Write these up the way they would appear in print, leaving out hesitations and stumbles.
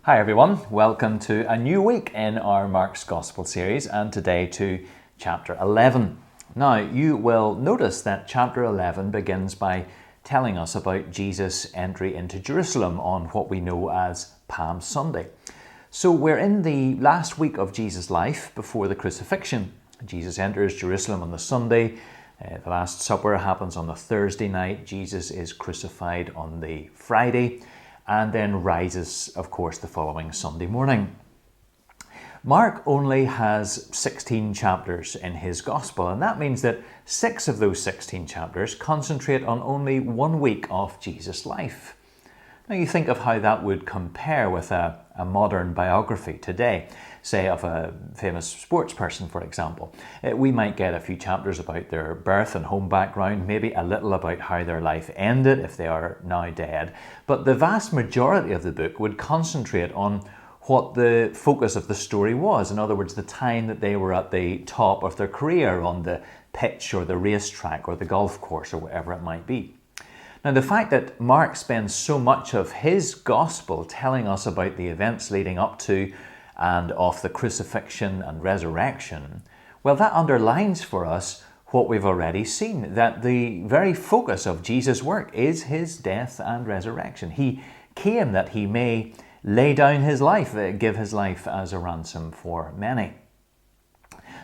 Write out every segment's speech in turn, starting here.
Hi everyone, welcome to a new week in our Mark's Gospel series, and today to chapter 11. Now, you will notice that chapter 11 begins by telling us about Jesus' entry into Jerusalem on what we know as Palm Sunday. So we're in the last week of Jesus' life before the crucifixion. Jesus enters Jerusalem on the Sunday. The Last Supper happens on the Thursday night. Jesus is crucified on the Friday, and then rises, of course, the following Sunday morning. Mark only has 16 chapters in his Gospel, and that means that 6 of those 16 chapters concentrate on only 1 week of Jesus' life. Now you think of how that would compare with a modern biography today, say of a famous sports person, for example. We might get a few chapters about their birth and home background, maybe a little about how their life ended if they are now dead, but the vast majority of the book would concentrate on what the focus of the story was. In other words, the time that they were at the top of their career on the pitch or the racetrack or the golf course or whatever it might be. Now, the fact that Mark spends so much of his gospel telling us about the events leading up to and of the crucifixion and resurrection, well, that underlines for us what we've already seen, that the very focus of Jesus' work is his death and resurrection. He came that he may lay down his life, give his life as a ransom for many.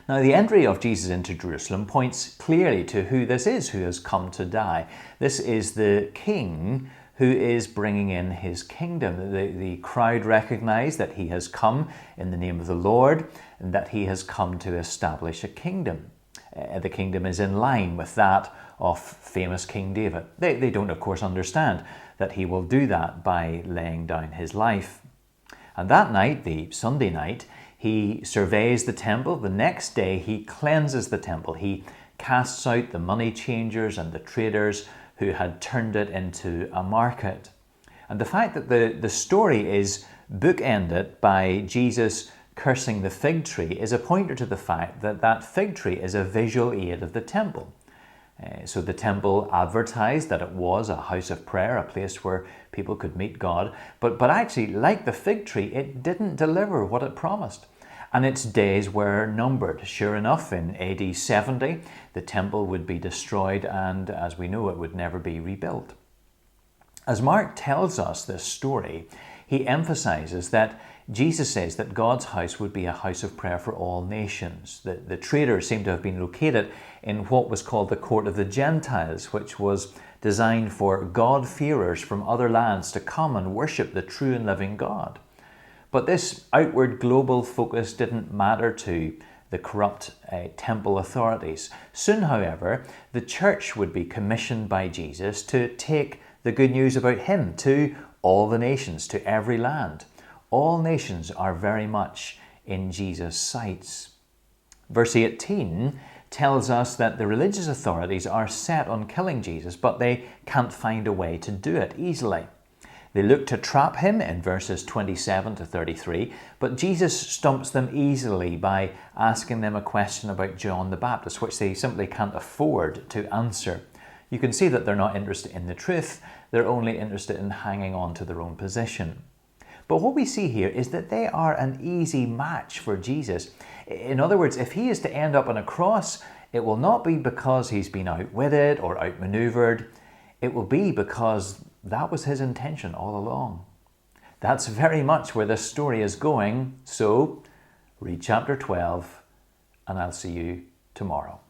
Now, the entry of Jesus into Jerusalem points clearly to who this is who has come to die. This is the king who is bringing in his kingdom. The crowd recognize that he has come in the name of the Lord and that he has come to establish a kingdom. The kingdom is in line with that of famous King David. They don't, of course, understand that he will do that by laying down his life. And that night, the Sunday night, he surveys the temple. The next day, he cleanses the temple. He casts out the money changers and the traders who had turned it into a market. And the fact that the story is bookended by Jesus cursing the fig tree is a pointer to the fact that that fig tree is a visual aid of the temple. So the temple advertised that it was a house of prayer, a place where people could meet God. But actually, like the fig tree, it didn't deliver what it promised. And its days were numbered. Sure enough, in AD 70, the temple would be destroyed, and as we know, it would never be rebuilt. As Mark tells us this story, he emphasizes that Jesus says that God's house would be a house of prayer for all nations. The traders seem to have been located in what was called the court of the Gentiles, which was designed for God-fearers from other lands to come and worship the true and living God. But this outward global focus didn't matter to the corrupt temple authorities. Soon, however, the church would be commissioned by Jesus to take the good news about him to all the nations, to every land. All nations are very much in Jesus' sights. Verse 18 tells us that the religious authorities are set on killing Jesus, but they can't find a way to do it easily. They look to trap him in verses 27 to 33, but Jesus stumps them easily by asking them a question about John the Baptist, which they simply can't afford to answer. You can see that they're not interested in the truth, they're only interested in hanging on to their own position. But what we see here is that they are an easy match for Jesus. In other words, if he is to end up on a cross, it will not be because he's been outwitted or outmaneuvered. It will be because that was his intention all along. That's very much where this story is going. So, read chapter 12, and I'll see you tomorrow.